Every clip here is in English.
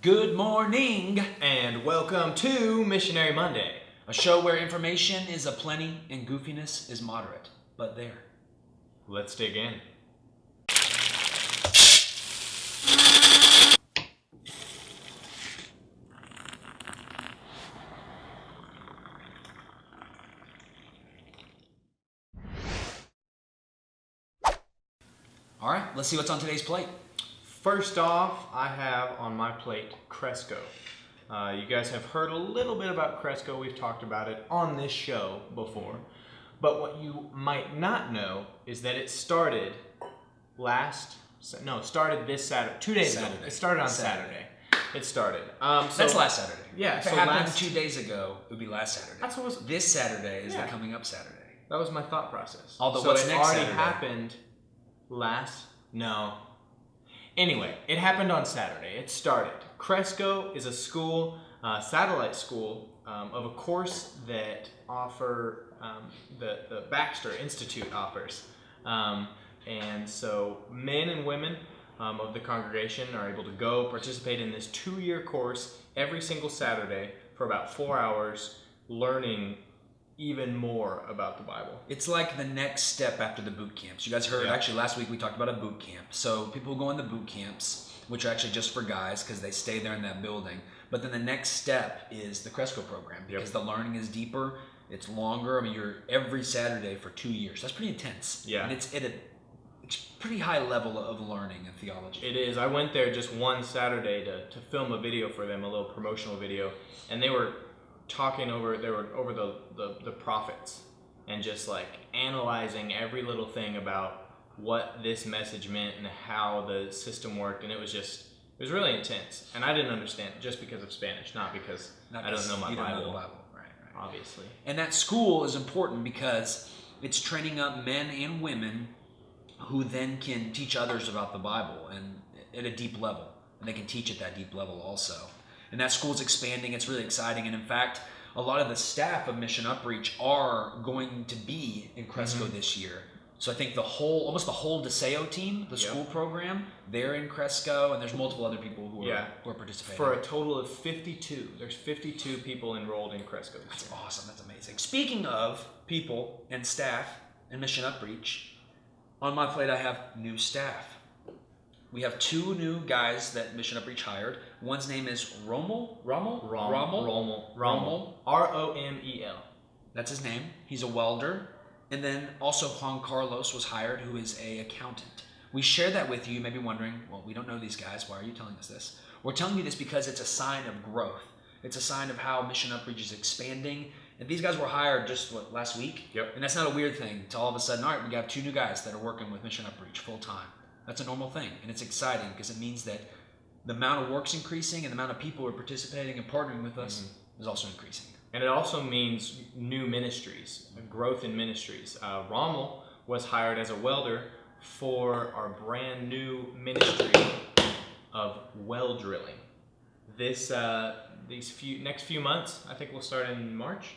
Good morning, And welcome to Missionary Monday. a show where information is aplenty and goofiness is moderate, but there. Let's dig in. All right, let's see what's on today's plate. First off, I have on my plate CRESCO. You guys have heard a little bit about CRESCO. We've talked about it on this show before. But what you might not know is that it started started this Saturday, 2 days ago. It started on Saturday. It started. That's last Saturday. Yeah, If it happened 2 days ago, it would be last Saturday. That's what was. This Saturday is the coming up Saturday. That was my thought process. Although so what's it next already Saturday? happened Anyway, it happened on Saturday. It started. CRESCO is a school, satellite school, of a course that the Baxter Institute offers. And so men and women of the congregation are able to go participate in this 2-year course every single Saturday for about 4 hours, learning even more about the Bible. It's like the next step after the boot camps. You guys heard, actually last week we talked about a boot camp. So people go in the boot camps, which are actually just for guys because they stay there in that building. But then the next step is the CRESCO program because the learning is deeper, it's longer. I mean, you're every Saturday for 2 years. That's pretty intense. Yeah. And it's pretty high level of learning and theology. It is. I went there just one Saturday to film a video for them, a little promotional video, and they were over the prophets and just like analyzing every little thing about what this message meant and how the system worked, and it was really intense. And I didn't understand it just because of Spanish, not because I don't know my Bible. Don't know the Bible. Right. Obviously. And that school is important because it's training up men and women who then can teach others about the Bible and at a deep level, and they can teach at that deep level also. And that school's expanding. It's really exciting. And in fact, a lot of the staff of Mission UpReach are going to be in CRESCO this year. So I think almost the whole DeSeo team, the school program, they're in CRESCO, and there's multiple other people who are participating. For a total of 52. There's 52 people enrolled in CRESCO this That's year. awesome. That's amazing. Speaking of people and staff in Mission UpReach, on my plate I have new staff. We have 2 new guys that Mission UpReach hired. One's name is Rommel. Romel. R-O-M-E-L. That's his name. He's a welder. And then also Juan Carlos was hired, who is an accountant. We share that with you. You may be wondering, well, we don't know these guys. Why are you telling us this? We're telling you this because it's a sign of growth. It's a sign of how Mission UpReach is expanding. And these guys were hired just, last week? Yep. And that's not a weird thing to all of a sudden, all right, we got 2 new guys that are working with Mission UpReach full time. That's a normal thing, and it's exciting because it means that the amount of work's increasing and the amount of people who are participating and partnering with us is also increasing. And it also means new ministries, growth in ministries. Rommel was hired as a welder for our brand new ministry of well drilling. These next few months, I think we'll start in March.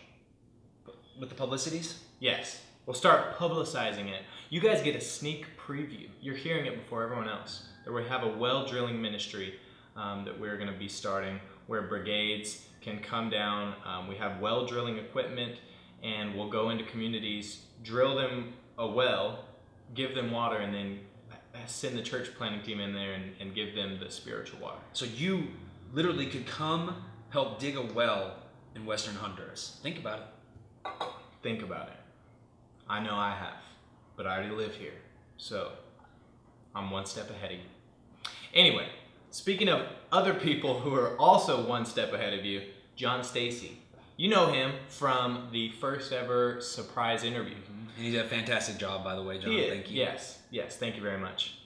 With the publicities? Yes. We'll start publicizing it. You guys get a sneak preview. You're hearing it before everyone else. That we have a well drilling ministry that we're going to be starting where brigades can come down. We have well drilling equipment, and we'll go into communities, drill them a well, give them water, and then send the church planting team in there and give them the spiritual water. So you literally could come help dig a well in Western Honduras. Think about it. Think about it. I know I have, but I already live here, so I'm one step ahead of you. Anyway, speaking of other people who are also one step ahead of you, John Stacy. You know him from the first ever surprise interview. And he did a fantastic job, by the way, John. Thank you. Yes, thank you very much.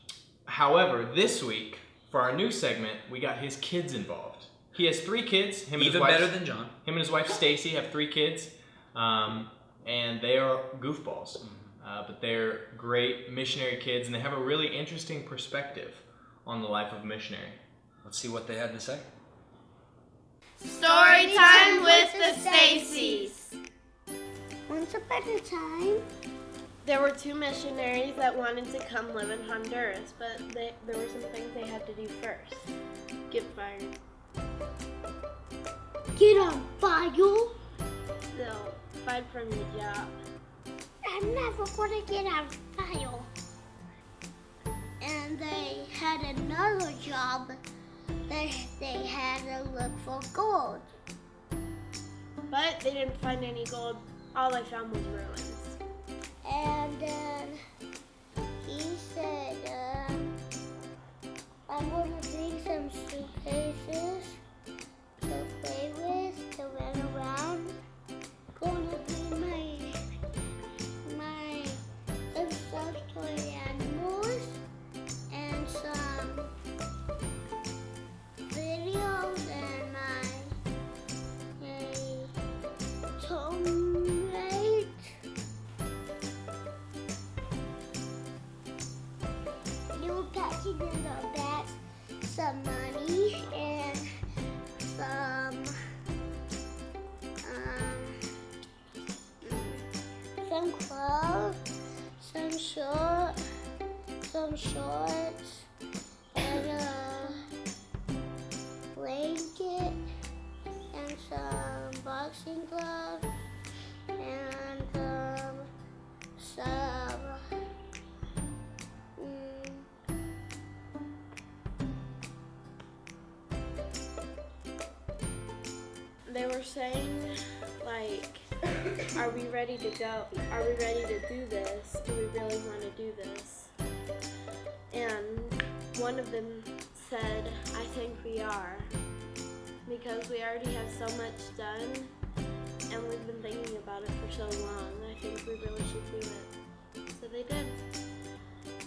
However, this week, for our new segment, we got his kids involved. He has 3 kids. Even better than John. Him and his wife Stacy have 3 kids. And they are goofballs, but they're great missionary kids, and they have a really interesting perspective on the life of a missionary. Let's see what they had to say. Story time with the Stacys. Once upon a time, There were 2 missionaries that wanted to come live in Honduras, but there were some things they had to do first. Get fired. get on fire. They'll fight from your job. I'm never gonna get on fire. And they had another job. They had to look for gold. But they didn't find any gold. All they found was ruins. And then he said, I'm gonna bring some suitcases to play with, to run around. Gonna bring my stuffed toy animals and some videos and my toolmate. They were packing in the bags some money and some clothes, some shorts, and a blanket, and some boxing gloves, and some They were saying, like, are we ready to go? Are we ready to do this? Do we really want to do this? And one of them said, I think we are. Because we already have so much done, and we've been thinking about it for so long. I think we really should do it. So they did.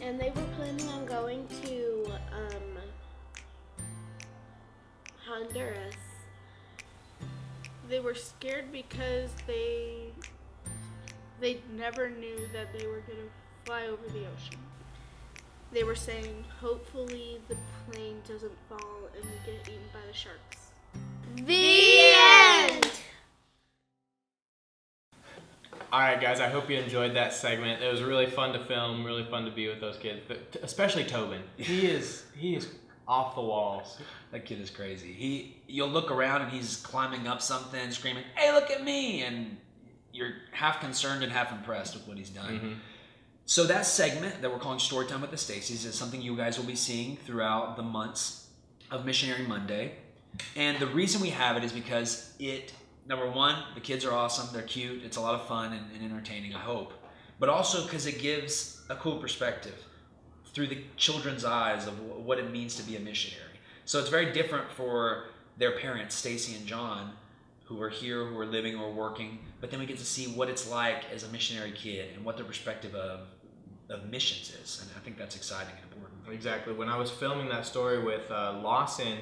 And they were planning on going to Honduras. They were scared because they never knew that they were going to fly over the ocean. They were saying, hopefully the plane doesn't fall and we get eaten by the sharks. The end! Alright guys, I hope you enjoyed that segment. It was really fun to film, really fun to be with those kids, but especially Tobin. He is off the walls. That kid is crazy. You'll look around and he's climbing up something, screaming, "Hey, look at me!" And you're half concerned and half impressed with what he's done. Mm-hmm. So that segment that we're calling Storytime with the Stacys is something you guys will be seeing throughout the months of Missionary Monday. And the reason we have it is because number one, the kids are awesome, they're cute, it's a lot of fun and entertaining, I hope. But also because it gives a cool perspective through the children's eyes of what it means to be a missionary. So it's very different for their parents, Stacy and John, who are here, who are living or working, but then we get to see what it's like as a missionary kid and what their perspective of missions is. And I think that's exciting and important. Exactly. When I was filming that story with Lawson,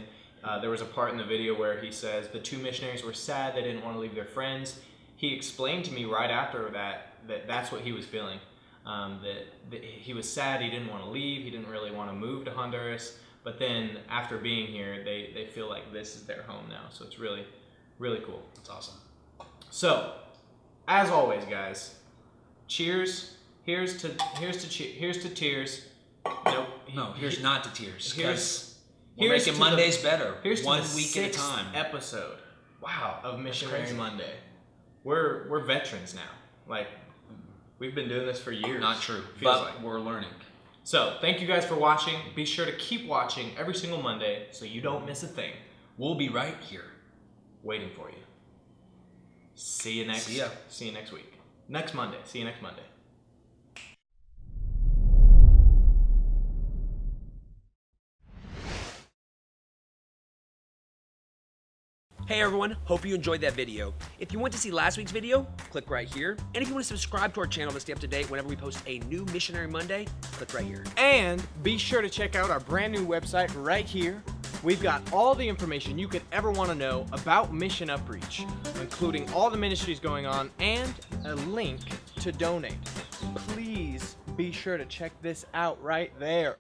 there was a part in the video where he says the two missionaries were sad, they didn't want to leave their friends. He explained to me right after that that's what he was feeling. That he was sad, he didn't want to leave, he didn't really want to move to Honduras, but then after being here, they feel like this is their home now. So it's really, really cool. That's awesome. So, as always, guys, cheers. Here's to tears. Nope. No, here's not to tears. We're Here's making to Mondays better. Here's to one the week at a 6th time. episode Wow, of that's Missionary crazy. Monday. We're veterans now. Like, we've been doing this for years. Not true, Feels but like. we're learning. So, thank you guys for watching. Be sure to keep watching every single Monday so you don't miss a thing. We'll be right here. Waiting for you. See you next week. Next Monday. See you next Monday. Hey everyone, hope you enjoyed that video. If you want to see last week's video, click right here. And if you want to subscribe to our channel to stay up to date whenever we post a new Missionary Monday, click right here. And be sure to check out our brand new website right here. We've got all the information you could ever want to know about Mission UpReach, including all the ministries going on and a link to donate. Please be sure to check this out right there.